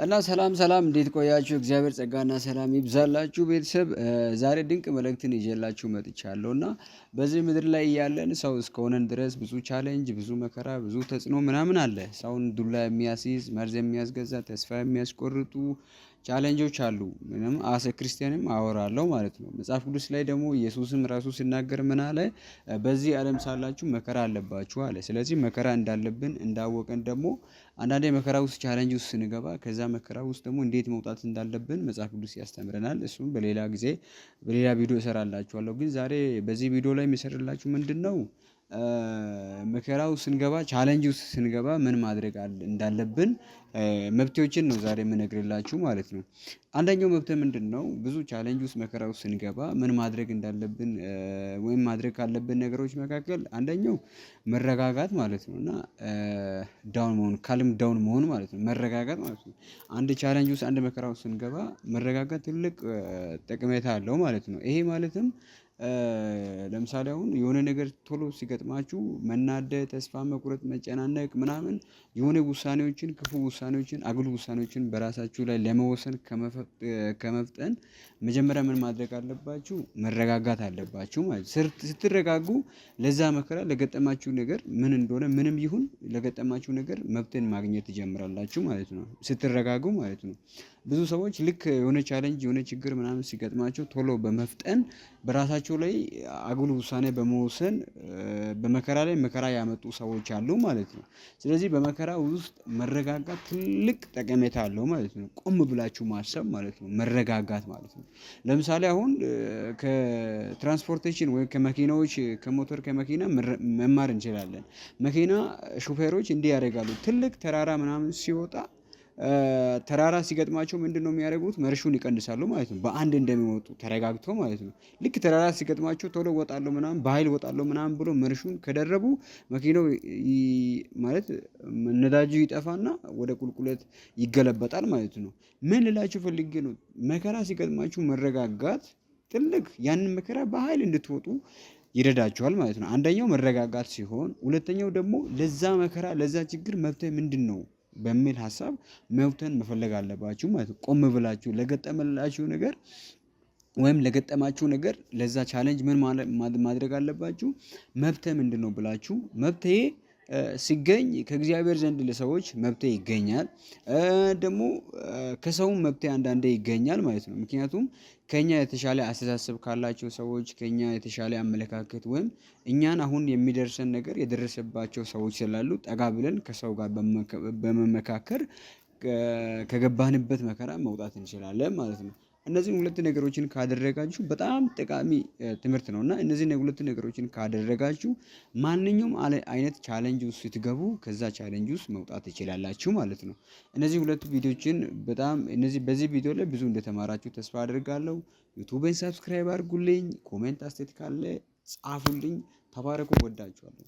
እና ሰላም እንዴት ቆያችሁ? እግዚአብሔር ጸጋና ሰላም ይብዛላችሁ ቤተሰብ። ዛሬ ድንቅ መልእክትን ይዤላችሁ መጥቻለሁ እና በዚህ ምድር ላይ እያለን ሰው እስከሆነን ድረስ ብዙ ቻሌንጅ፣ ብዙ መከራ፣ ብዙ ተጽዕኖ ምናምን አለ። ሰውን ዱላ የሚያስይዝ መርዝ የሚያስገዛ ተስፋ የሚያስቆርጡ ቻሌንጆች አሉ። ምንም አሰ ክርስቲያንም አወራለሁ ማለት ነው። መጽሐፍ ቅዱስ ላይ ደግሞ ኢየሱስም ራሱ ሲናገር ምን አለ? በዚህ ዓለም ሳላችሁ መከራ አለባችሁ አለ። ስለዚህ መከራ እንዳለብን እንዳወቀን ደግሞ አንዳንዴ መከራ ውስጥ ቻሌንጅ ውስጥ ስንገባ ከዛ መከራ ውስጥ ደግሞ እንዴት መውጣት እንዳለብን መጽሐፍ ቅዱስ ያስተምረናል። እሱም በሌላ ጊዜ በሌላ ቪዲዮ እሰራላችኋለሁ። ግን ዛሬ በዚህ ቪዲዮ ላይ የሚሰራላችሁ ምንድነው? መከራው ስንገባ ቻሌንጅ ውስጥ ስንገባ ምን ማድረግ እንዳለብን መብቶችን ነው ዛሬ የምነግርላችሁ ማለት ነው። አንደኛው መብት ምንድነው? ብዙ ቻሌንጅ ውስጥ መከራ ውስጥ ስንገባ ምን ማድረግ እንዳለብን ወይም ማድረግ ካለብን ነገሮች መካከል አንደኛው መረጋጋት ማለት ነው። እና ዳውን መሆን ካልም ዳውን መሆን ማለት ነው። መረጋጋት ማለት ነው። አንድ ቻሌንጅ ውስጥ አንድ መከራ ውስጥ ስንገባ መረጋጋት ትልቅ ጠቀሜታ አለው ማለት ነው። ይሄ ማለትም ለምሳሌ አሁን የሆነ ነገር ቶሎ ሲገጥማችሁ መናደድ፣ ተስፋ መቁረጥ፣ መጨናነቅ ምናምን የሆነ ውሳኔዎችን ክፉ ውሳኔዎችን አጉል ውሳኔዎችን በራሳችሁ ላይ ለመወሰን ከመፍጠን መጀመሪያ ምን ማድረግ አለባችሁ? መረጋጋት አለባችሁ ማለት ነው። ስትረጋጉ ለዛ መከራ ለገጠማችሁ ነገር ምን እንደሆነ ምንም ይሁን ለገጠማችሁ ነገር መብትን ማግኘት ትጀምራላችሁ ማለት ነው። ስትረጋጉ ማለት ነው። ብዙ ሰዎች ልክ የሆነ ቻሌንጅ የሆነ ችግር ምናምን ሲገጥማቸው ቶሎ በመፍጠን በራሳቸው ላይ አጉል ውሳኔ በመወሰን በመከራ ላይ መከራ ያመጡ ሰዎች አሉ ማለት ነው። ስለዚህ በመከራ ውስጥ መረጋጋት ትልቅ ጠቀሜታ አለው ማለት ነው። ቆም ብላችሁ ማሰብ ማለት ነው። መረጋጋት ማለት ነው። ለምሳሌ አሁን ከትራንስፖርቴሽን ወይም ከመኪናዎች ከሞተር ከመኪና መማር እንችላለን። መኪና ሹፌሮች እንዲህ ያደርጋሉ። ትልቅ ተራራ ምናምን ሲወጣ ተራራ ሲገጥማቸው ምንድነው የሚያደርጉት? መርሹን ይቀንሳሉ ማለት ነው። በአንድ እንደሚወጡ ተረጋግተው ማለት ነው። ልክ ተራራ ሲገጥማቸው ቶሎ እወጣለሁ ምናምን በኃይል እወጣለሁ ምናምን ብሎ መርሹን ከደረቡ መኪናው ማለት ነዳጁ ይጠፋና ወደ ቁልቁለት ይገለበጣል ማለት ነው። ምን ልላችሁ ፈልጌ ነው? መከራ ሲገጥማችሁ መረጋጋት ትልቅ ያንን መከራ በኃይል እንድትወጡ ይረዳችኋል ማለት ነው። አንደኛው መረጋጋት ሲሆን፣ ሁለተኛው ደግሞ ለዛ መከራ ለዛ ችግር መፍትሄ ምንድነው በሚል ሀሳብ መብትን መፈለግ አለባችሁ ማለት ነው። ቆም ብላችሁ ለገጠመላችሁ ነገር ወይም ለገጠማችሁ ነገር ለዛ ቻሌንጅ ምን ማድረግ አለባችሁ? መብትሄ ምንድነው ብላችሁ መብትሄ ሲገኝ ከእግዚአብሔር ዘንድ ለሰዎች መብትሄ ይገኛል። ደግሞ ከሰውም መብትሄ አንዳንዴ ይገኛል ማለት ነው። ምክንያቱም ከኛ የተሻለ አስተሳሰብ ካላቸው ሰዎች ከኛ የተሻለ አመለካከት ወይም እኛን አሁን የሚደርሰን ነገር የደረሰባቸው ሰዎች ስላሉ ጠጋ ብለን ከሰው ጋር በመመካከር ከገባንበት መከራ መውጣት እንችላለን ማለት ነው። እነዚህን ሁለት ነገሮችን ካደረጋችሁ በጣም ጠቃሚ ትምህርት ነው። እና እነዚህን ሁለት ነገሮችን ካደረጋችሁ ማንኛውም አይነት ቻሌንጅ ውስጥ ስትገቡ ከዛ ቻሌንጅ ውስጥ መውጣት ትችላላችሁ ማለት ነው። እነዚህ ሁለቱ ቪዲዮዎችን በዚህ ቪዲዮ ላይ ብዙ እንደተማራችሁ ተስፋ አድርጋለሁ። ዩቲዩብን ሰብስክራይብ አድርጉልኝ። ኮሜንት አስተያየት ካለ ጻፉልኝ። ተባረኩ። ወዳችኋለሁ።